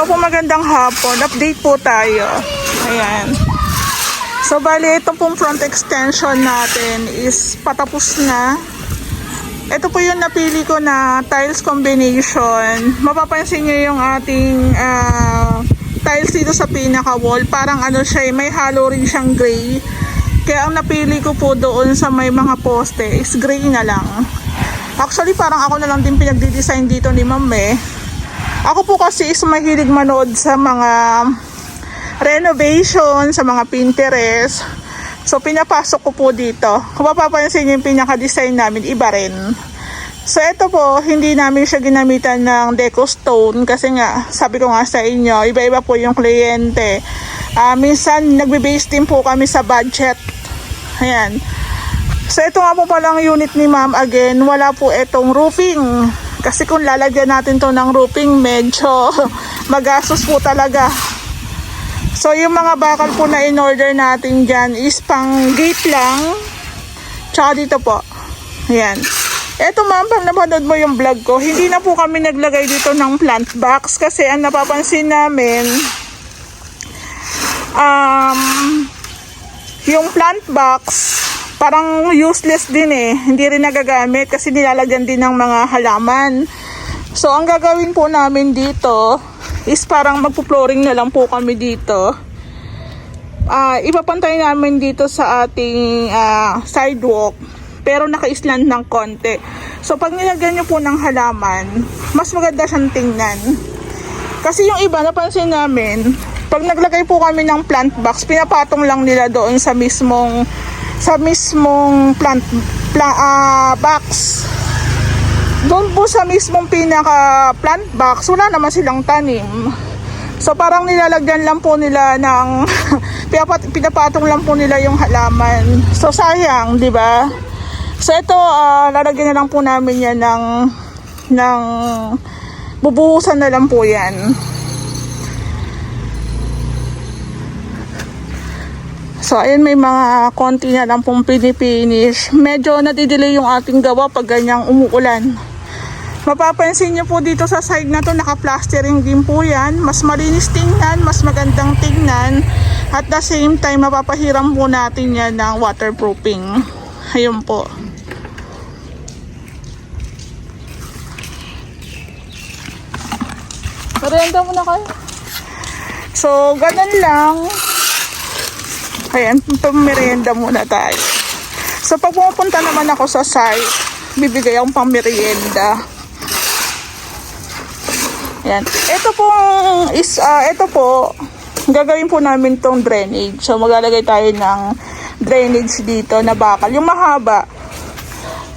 Hello po, magandang hapon. Update po tayo. Ayan. So, bali, ito pong front extension natin is patapos na. Ito po yung napili ko na tiles combination. Mapapansin nyo yung ating tiles dito sa pinaka-wall. Parang ano siya, may halo rin siyang gray. Kaya ang napili ko po doon sa may mga poste is gray na lang. Actually, parang ako na lang din pinagdi-design dito ni Ma'am eh. Ako po kasi is mahilig manood sa mga renovation, sa mga Pinterest. So, pinapasok ko po dito. Kung mapapansin nyo yung pinaka-design namin, iba rin. So, ito po, hindi namin siya ginamitan ng deco stone kasi nga, sabi ko nga sa inyo, iba-iba po yung kliyente. Minsan, nagbe-base din po kami sa budget. Ayan. So, ito nga po palang unit ni Ma'am. Again, wala po itong roofing. Kasi kung lalagyan natin to ng roofing, medyo magastos po talaga. So, yung mga bakal po na in-order natin dyan is pang gate lang. Tsaka dito po. Ayan. Eto Ma'am, pag napanood mo yung vlog ko, hindi na po kami naglagay dito ng plant box. Kasi ang napapansin namin, yung plant box, parang useless din eh. Hindi rin nagagamit kasi nilalagyan din ng mga halaman. So, ang gagawin po namin dito is parang magpo-flooring na lang po kami dito. Ipapantay namin dito sa ating sidewalk. Pero naka-island ng konti. So, pag nilagyan nyo po ng halaman, mas maganda siyang tingnan. Kasi yung iba, napansin namin, pag naglagay po kami ng plant box, pinapatong lang nila doon sa mismong box. Doon po sa mismong pinaka plant box, wala naman silang tanim. So parang nilalagyan lang po nila ng pinapatong lang po nila yung halaman. So sayang, di ba? So ito, lalagyan na lang po namin yan ng bubuhusan na lang po yan. So, ayun, may mga konti na lang pong pinipinish. Medyo nadidelay yung ating gawa pag ganyang umuulan. Mapapansin nyo po dito sa side na to, naka-plastering din po yan. Mas malinis tingnan, mas magandang tingnan. At the same time, mapapahiram po natin yan ng waterproofing. Ayun po. Merienda muna kayo. So, ganun lang. Ayan, pamerienda muna tayo. So, pag pumunta naman ako sa site, bibigay akong pamerienda. Ayan. Ito po, gagawin po namin tong drainage. So, maglalagay tayo ng drainage dito na bakal. Yung mahaba.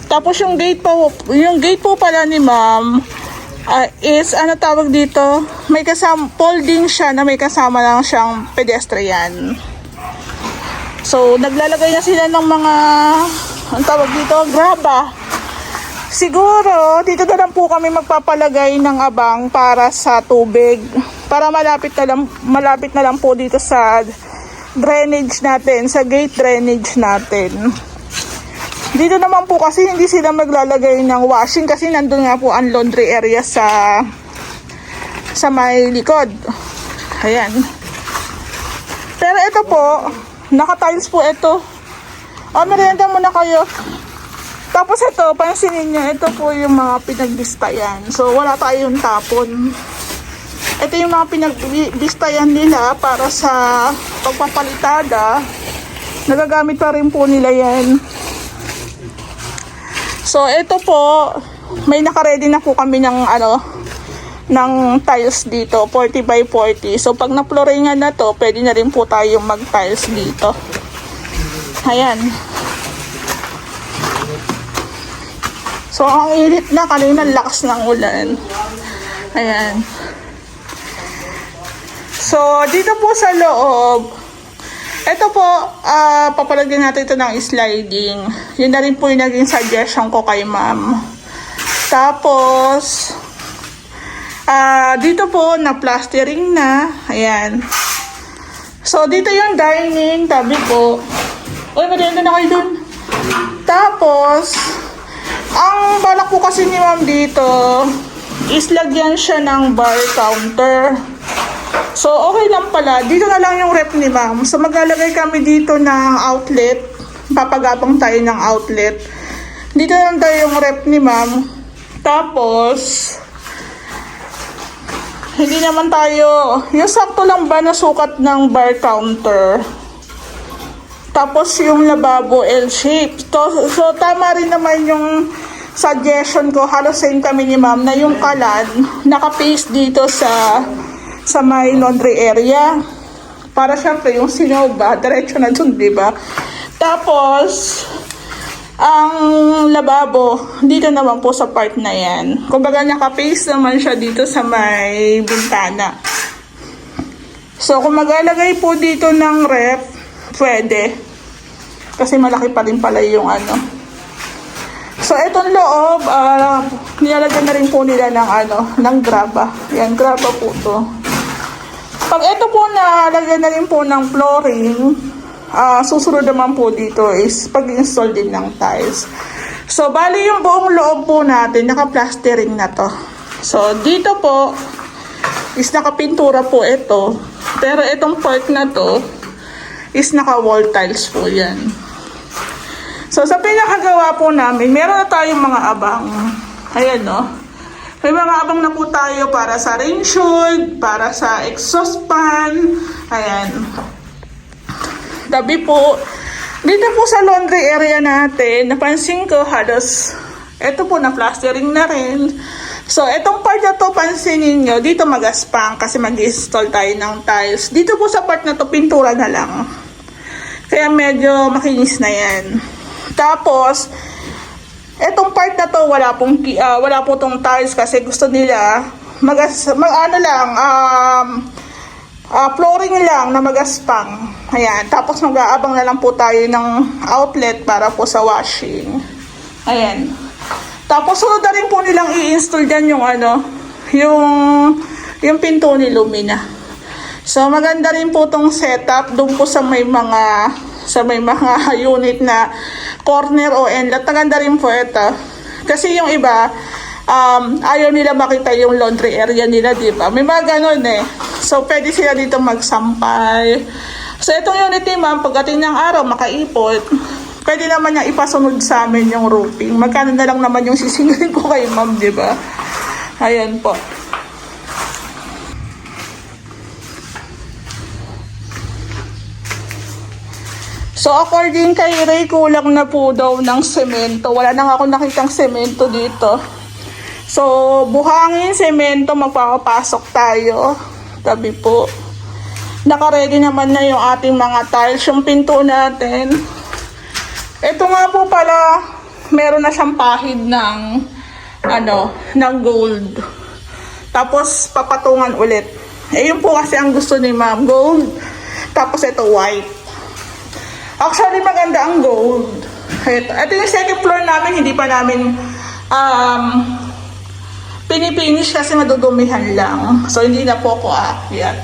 Tapos, yung gate po pala ni Ma'am, is, ano tawag dito? May kasama, folding siya na may kasama lang siyang pedestrian. So, naglalagay na sila ng mga, ang tawag dito, graba. Siguro, dito na lang po kami magpapalagay ng abang para sa tubig. Para malapit na lang po dito sa drainage natin, sa gate drainage natin. Dito naman po kasi hindi sila maglalagay ng washing kasi nandun nga po ang laundry area sa may likod. Ayan. Pero ito po, naka-tiles po ito. Merienda muna kayo. Tapos ito, pansinin nyo, ito po yung mga pinagbistayan. So, wala tayong tapon. Ito yung mga pinagbistayan nila para sa pagpapalitada. Nagagamit pa rin po nila yan. So, ito po, may naka-ready na po kami ng tiles dito, 40 by 40. So, pag na-flooringan na to, pwede na rin po tayong mag-tiles dito. Ayan. So, ang init na, kanina lakas ng ulan. Ayan. So, dito po sa loob, ito po, papalagyan natin ito ng sliding. Yun na rin po yung naging suggestion ko kay Ma'am. Tapos, dito po, na-plastering na. Ayan. So, dito yung dining, tabi po. Uy, merienda na kayo dun. Tapos, ang balak po kasi ni Ma'am dito is lagyan siya ng bar counter. So, okay lang pala. Dito na lang yung rep ni ma'am. So, maglalagay kami dito ng outlet. Papagapang tayo ng outlet. Dito lang tayo yung rep ni ma'am. Tapos, hindi naman tayo, yung sakto lang ba na sukat ng bar counter. Tapos yung lababo L-shape. So tama rin naman yung suggestion ko, halos same kami ni ma'am, na yung kalan naka-paste dito sa may laundry area. Para syempre yung sinoba, diretso na dun, diba? Tapos, ang lababo, dito naman po sa part na yan. Kumbaga naka-paste naman siya dito sa may bintana. So, kung maglalagay po dito ng rep, pwede. Kasi malaki pa rin pala yung ano. So, itong loob, nilalagyan na rin po nila ng graba. Yan, graba po to. Pag ito po nalagyan na rin po ng flooring, susunod naman po dito is pag-install din ng tiles. So, bali yung buong loob po natin, naka-plastering na to. So, dito po is nakapintura po ito. Pero itong part na to is naka-wall tiles po yan. So, sa pinakagawa po namin, meron na tayong mga abang. Ayan, no? May mga abang na po tayo para sa rain shield, para sa exhaust fan. Ayan. Tabi po, dito po sa laundry area natin, napansin ko halos, eto po na plastering na rin. So, etong part na to, pansinin nyo, dito magaspang kasi mag-install tayo ng tiles. Dito po sa part na to, pintura na lang. Kaya medyo makinis na yan. Tapos, etong part na to, wala po tong tiles kasi gusto nila, flooring lang na magaspang. Ayan. Tapos mag-aabang na lang po tayo ng outlet para po sa washing. Ayan. Tapos sunod na rin po nilang i-install dyan yung pinto ni Lumina. So maganda rin po tong setup doon po sa may mga unit na corner o inlet. Maganda rin po ito. Kasi yung iba, ayaw nila makita yung laundry area nila, di ba? May mga ganun eh. So, pwede sila dito magsampay. So, itong unit ni ma'am, pagdating ng araw, makaipot, pwede naman niya ipasunod sa amin yung roofing. Magkano na lang naman yung sisingilin ko kay ma'am, di ba? Ayan po. So, according kay Ray, kulang na po daw ng semento. Wala na nga ako nakitang semento dito. So, buhangin, semento, magpapapasok tayo. Tabi po. Naka-ready naman na yung ating mga tiles, yung pinto natin. Ito nga po pala, meron na siyang pahid ng gold. Tapos, papatungan ulit. Yun po kasi ang gusto ni ma'am, gold. Tapos, ito white. Actually, maganda ang gold. Ito yung second floor namin, hindi pa namin pinipinish kasi madudumihan lang. So, hindi na po ako aakyat.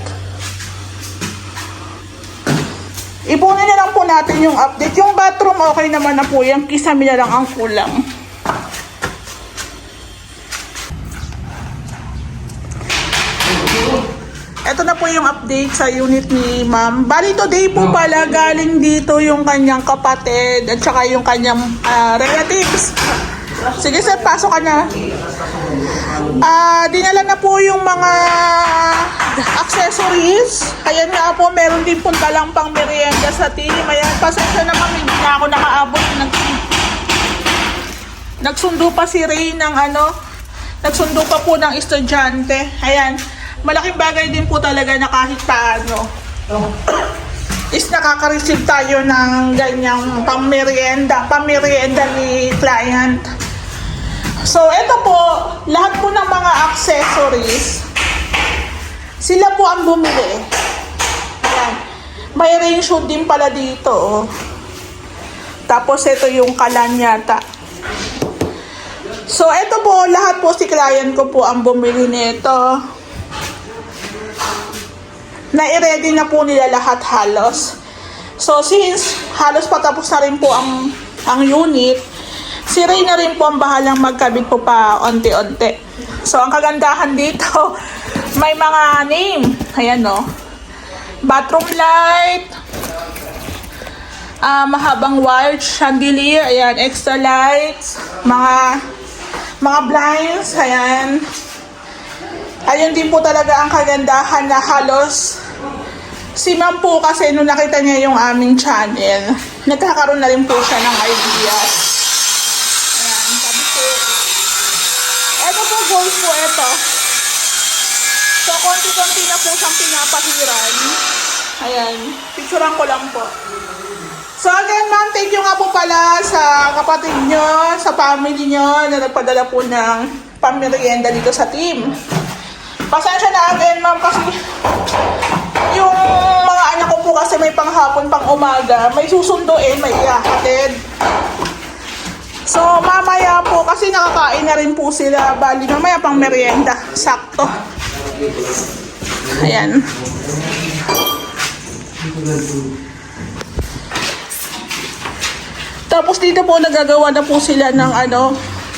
Ipunin na lang po natin yung update. Yung bathroom, okay naman na po yan. Kisame na lang ang kulang. Ito na po yung update sa unit ni ma'am. Bali today po pala galing dito yung kanyang kapatid at saka yung kanyang relatives. Sige sir, pasok ka na. Dinala na po yung mga accessories. Ayan nga po, meron din po talang pang merienda sa team. Ayan, pasensya naman, hindi na ako nakaabot. Nagsundo pa si Ray ng nagsundo pa po ng estudyante. Ayan, malaking bagay din po talaga na kahit paano is nakaka-receive tayo ng ganyang pang-merienda ni client. So, ito po, lahat po ng mga accessories, sila po ang bumili. Ayan. May rain shoot din pala dito. Oh. Tapos, ito yung kalan yata. So, ito po, lahat po si client ko po ang bumili nito. Na-ready na po nila lahat halos. So, since halos patapos na rin po ang unit, si Ray na rin po ang bahalang magkabit po pa onti-onti. So, ang kagandahan dito, May mga name. Ayan, no. Bathroom light. Mahabang wired chandelier. Ayan, extra lights. Mga blinds. Ayan. Ayun din po talaga ang kagandahan na halos si ma'am po kasi nung nakita niya yung aming channel, nagkakaroon na rin po siya ng idea. Ayan, sabi po. Ito po, goals po ito. So, konti-konti na po siyang pinapahiran. Ayan, picturean ko lang po. So again, ma'am, thank you nga po pala sa kapatid nyo, sa family nyo na nagpadala po ng pamerienda dito sa team. Pasensya na again, ma'am, kasi yung mga anak ko po kasi may panghapon, pang umaga, may susunduin, may ihahatid. So mamaya po, kasi nakakain na rin po sila, bali mamaya pang merienda, sakto. Ayan. Tapos dito po nagagawa na po sila ng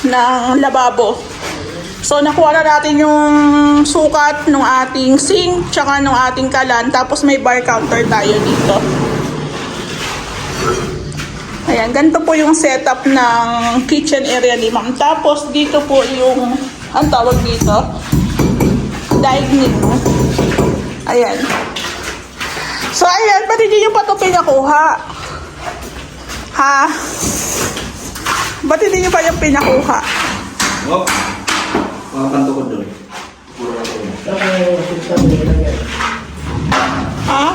ng lababo. So nakuha na natin yung sukat ng ating sink tsaka ng ating kalan, tapos may bar counter tayo dito. Ayan, ganito po yung setup ng kitchen area ni ma'am. Tapos dito po yung ang tawag dito, dining. Ayan. So ayan, ba't hindi nyo pa ito pinakuha? Ha? Ba't hindi nyo pa yung pinakuha? Oh, makakanto ko doon. Ha?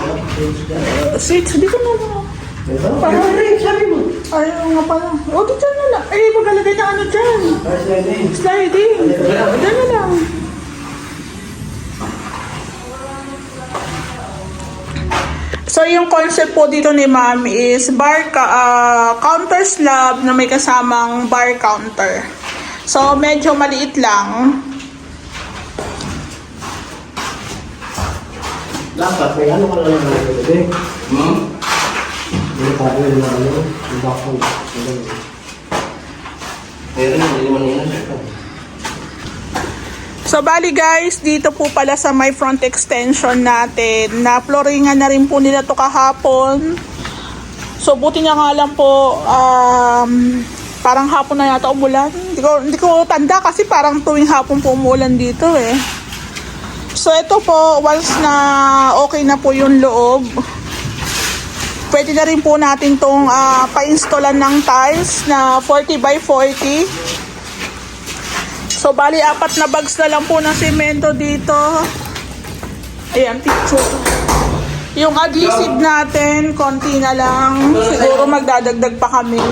Switch, dito na lang. Ayaw nga pala. O, dito na lang. Eh, maglalagay na ano dyan. Sliding. Dito na lang. So, yung concept po dito ni ma'am is counter slab na may kasamang bar counter. So, medyo maliit lang. Dapat, may ano ka na lang nalagay. May tabi na lang yung bakong. Meron na, hindi naman yun. So, bali guys, dito po pala sa may front extension natin, na flooringan na rin po nila to kahapon. So, buti nga lang po, parang hapon na yata umulan. Hindi ko tanda kasi parang tuwing hapon po umulan dito eh. So, ito po, once na okay na po yung loob, pwede na rin po natin tong pa-installan ng tiles na 40 by 40. So, bali, 4 na bags na lang po ng semento dito. Ayan, picture. Yung adhesive natin, konti na lang. Siguro magdadagdag pa kami.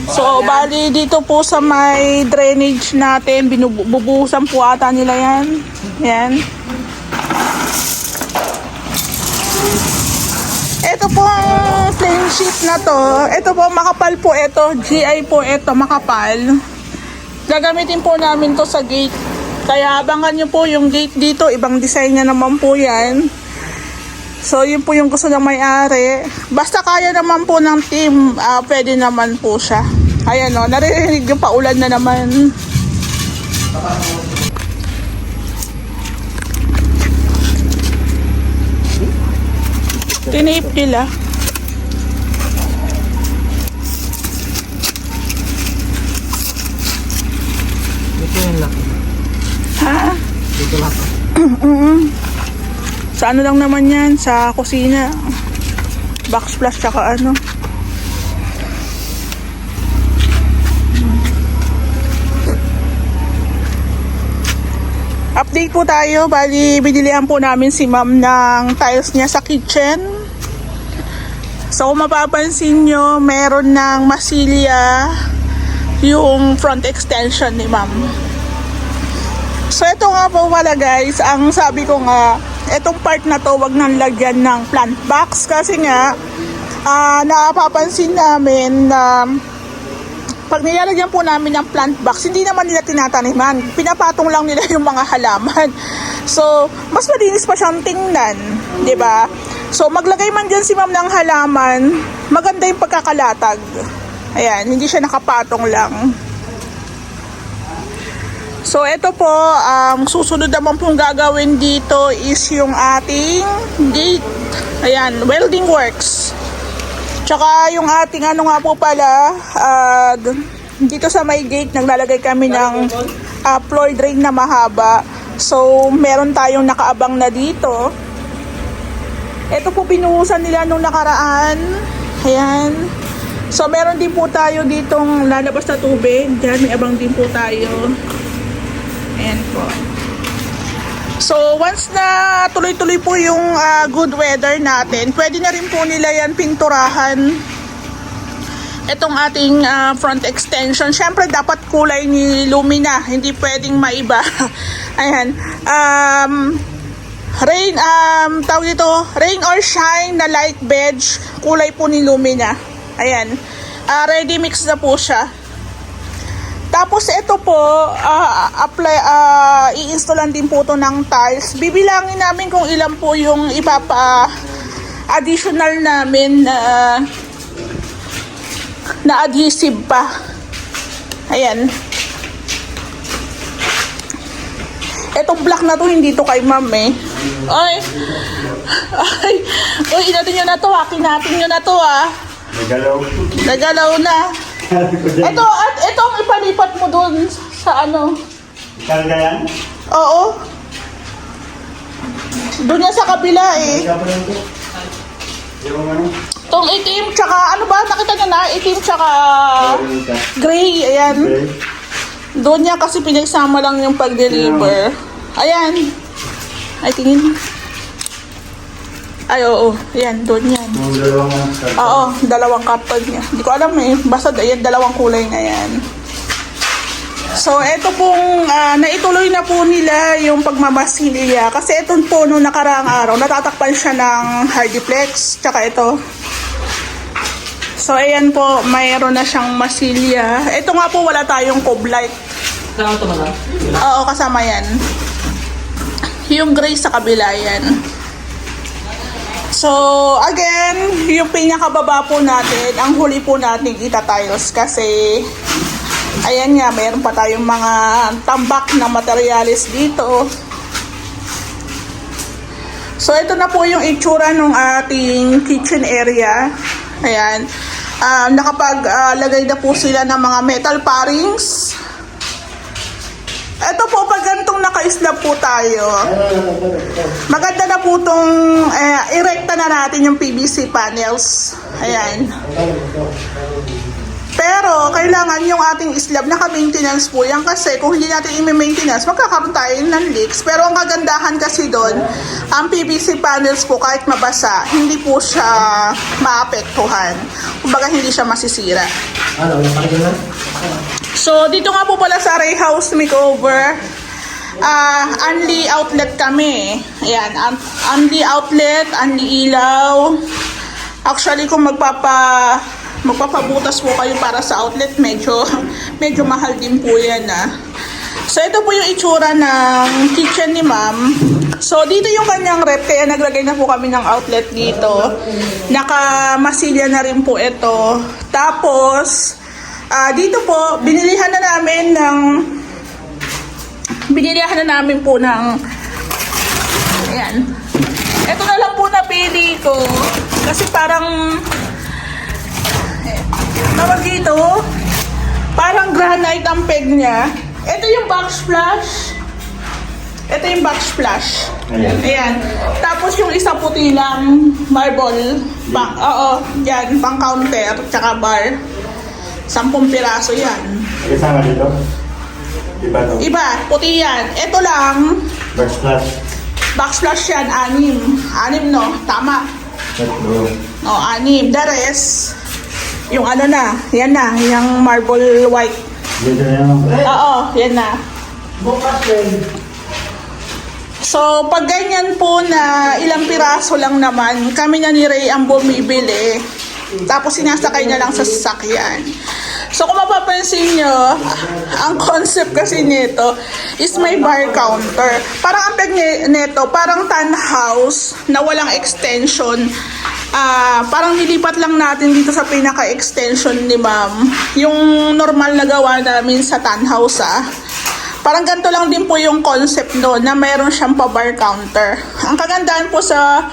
So, bali, dito po sa may drainage natin, binubuhusan po ata nila yan. Ayan. Ito po ang plain sheet na to. Ito po, makapal po ito. GI po ito, makapal. Gagamitin po namin to sa gate. Kaya abangan nyo po yung gate dito. Ibang design na naman po yan. So, yun po yung gusto ng may-ari. Basta kaya naman po ng team, pwede naman po siya. Ayan o, naririnig yung paulan na naman. Tinape nila. Ito yung laki. Ha? Dito laki. Sa ano lang naman yan, sa kusina. Backsplash tsaka ano. Update po tayo. Bali, binilihan po namin si ma'am ng tiles niya sa kitchen. So, kung mapapansin nyo, meron ng masilya yung front extension ni ma'am. So, ito nga po pala guys, ang sabi ko nga, itong part na to, wag nang lagyan ng plant box. Kasi nga, napapansin namin na pag nilalagyan po namin ng plant box, hindi naman nila tinataniman. Pinapatong lang nila yung mga halaman. So, mas malinis pa siyang tingnan. 'Di ba? So, maglagay man dyan si ma'am ng halaman, maganda yung pagkakalatag. Ayan, hindi siya nakapatong lang. So, ito po, susunod naman pong gagawin dito is yung ating gate. Ayan, welding works. Tsaka yung ating ano nga po pala, dito sa may gate, naglalagay kami ng floor drain na mahaba. So, meron tayong nakaabang na dito. Ito po pinuhusan nila nung nakaraan. Ayan. So, meron din po tayo ditong lalabas na tubig. Diyan, may abang din po tayo. Ayan po. So, once na tuloy-tuloy po yung good weather natin, pwede na rin po nila yan pinturahan itong ating front extension. Siyempre, dapat kulay ni Lumina. Hindi pwedeng maiba. Ayan. Tawag dito, rain or shine na light beige, kulay po ni Lumina. Ayan. Ready mix na po siya. Tapos ito po, i-installan din po to ng tiles. Bibilangin namin kung ilan po yung additional namin na adhesive pa. Ayan. Etong black na to, hindi to kay ma'am eh. Ay, inatin nyo na to ha. Kinatin nyo na to ha. Nagalaw na. Ito ang ipalipat mo dun sa ano. Karga yan? Oo. Doon yan sa kabila eh. Yung ano? Itong itim, tsaka ano ba? Nakita nyo na? Itim, tsaka gray. Ayan. Doon niya kasi pinagsama lang yung pag-deliver. Ayan. Ay, tingin. Ay, oo. Ayan, doon yan. Yung dalawang karga. Oo, dalawang kapag niya. Hindi ko alam eh. Basta ayan, dalawang kulay na yan. So, eto pong naituloy na po nila yung pagmamasilya. Kasi ito po nung nakaraang araw, natatakpan siya ng Hardiplex. Tsaka ito. So, ayan po, mayroon na siyang masilya. Ito nga po, wala tayong cove light. Saan ito man? Oo, kasama yan. Yung gray sa kabila yan. So, again, yung pinakababa po natin, ang huli po natin itatiles kasi, ayan nga, mayroon pa tayong mga tambak na materialis dito. So, ito na po yung itsura ng ating kitchen area. Ayan. Nakapaglagay na po sila ng mga metal parings. Ito po, pag ganitong naka-slab po tayo, maganda na po itong erekta na natin yung PVC panels. Ayan. Pero, kailangan yung ating slab naka-maintenance po yan kasi kung hindi natin i-maintenance, magkakaroon tayo ng leaks. Pero ang kagandahan kasi doon, ang PVC panels po kahit mabasa, hindi po siya maapektuhan. Kumbaga, hindi siya masisira. Ano, nakarga na? So, dito nga po pala sa Ray House Makeover, only outlet kami. Ayan, only outlet, only ilaw. Actually, kung magpapabutas po kayo para sa outlet, medyo mahal din po yan So, ito po yung itsura ng kitchen ni ma'am. So, dito yung kanyang rep, kaya naglagay na po kami ng outlet dito. Nakamasilya na rin po ito. Tapos, dito po, binilihan na namin po ng, ayan. Ito na lang po napili ko. Kasi parang, tawag dito, parang granite ang peg niya. Ito yung backsplash. Ito yung backsplash. Ayan. Tapos yung isa puti lang, marble. Oo, yan, pang counter, tsaka bar. 10 piraso yan. Kasama dito? Iba to? Iba, puti yan. Ito lang, Backsplash. backsplash yan, 6. 6 no? Tama. Tatlo. O, 6. The rest, yung ano na, yan na, yung marble white. Dito na yung... Oo, yan na. Bukas din. So, pag ganyan po na ilang piraso lang naman, kami na ni Ray ang bumibili. Tapos sinasakay na lang sa sasakyan. So, kung mapapansin nyo, ang concept kasi nito is may bar counter. Parang ang peg nito, parang tan house na walang extension. Parang nilipat lang natin dito sa pinaka-extension ni ma'am. Yung normal na gawa namin sa tan house Parang ganito lang din po yung concept no, na mayroon siyang pa-bar counter. Ang kagandahan po sa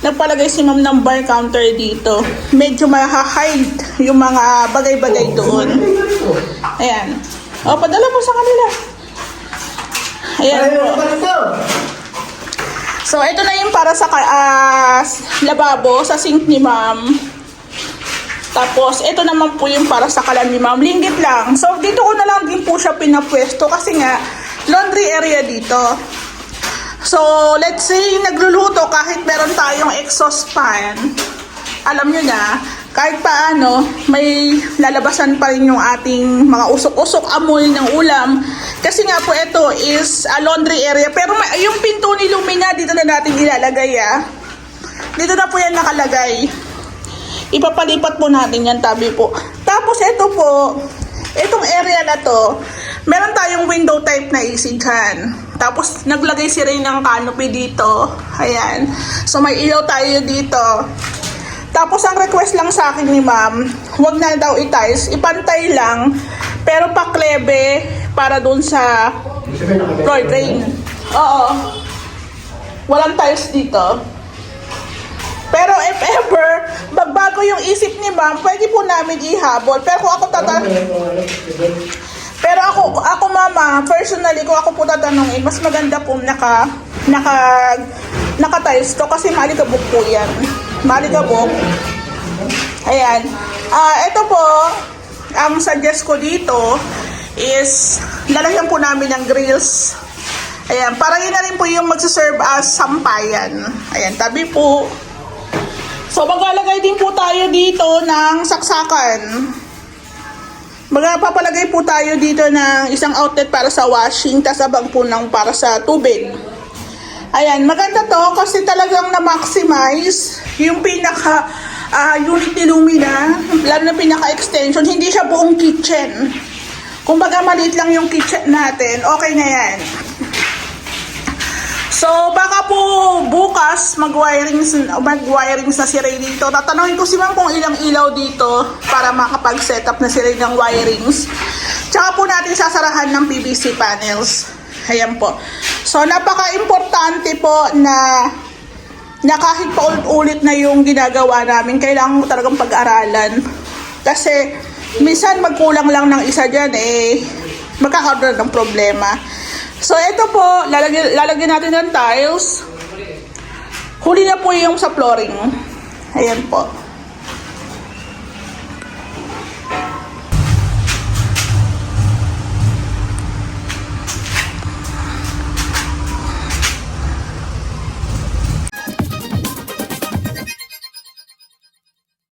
nagpalagay si ma'am ng bar counter dito, medyo mahahide yung mga bagay-bagay doon. Ayan. O, padala mo sa kanila. Ayan po. So, ito na yung para sa lababo, sa sink ni ma'am. Tapos, ito naman po yung para sa kalan ni ma'am. Linggit lang. So, dito ko na lang din po siya pinapwesto kasi nga, laundry area dito. So, let's say, nagluluto kahit meron tayong exhaust fan. Alam nyo na, kahit paano, may lalabasan pa rin yung ating mga usok-usok, amoy ng ulam. Kasi nga po, ito is a laundry area. Pero yung pinto ni Lumina, dito na natin ilalagay Dito na po yan nakalagay. Ipapalipat po natin yan, tabi po. Tapos ito po, itong area na to, meron tayong window type na AC dyan. Tapos naglagay si Ray ng canopy dito. Ayan. So may ilaw tayo dito. Tapos ang request lang sa akin ni ma'am, huwag na daw i-tiles, ipantay lang, pero paklebe para dun sa floor drain. Oo. Walang tiles dito. Pero if ever, magbago yung isip ni ma'am, pwede po namin ihabol. Pero kung ako ako mama, personally, kung ako po tatanungin, mas maganda po naka-tiles to kasi malikabok po yan. Malikabok. Ayan. Ito po, ang suggest ko dito is lalagyan po namin ng grills. Ayan, para yun na rin po yung magsaserve as sampayan. Ayan, tabi po. So, maglalagay din po tayo dito ng saksakan. Magpapalagay po tayo dito ng isang outlet para sa washing, tas abang po ng para sa tubig. Ayan, maganda to kasi talagang na-maximize yung pinaka unit ni Lumina, lalo na pinaka-extension. Hindi siya buong kitchen. Kumbaga maliit lang yung kitchen natin, okay na yan. So, baka po bukas mag-wirings na si Ray dito. Tatanungin ko si ma'am kung ilang ilaw dito para makapag-set up na si Ray ng wirings. Tsaka po natin sasarahan ng PVC panels. Ayan po. So, napaka-importante po na kahit pa ulit na yung ginagawa namin, kailangan mo talagang pag-aralan. Kasi, minsan magkulang lang ng isa dyan, magkakaroon ng problema. So, ito po, lalagyan natin ng tiles. Huli na po yung sa flooring. Ayan po.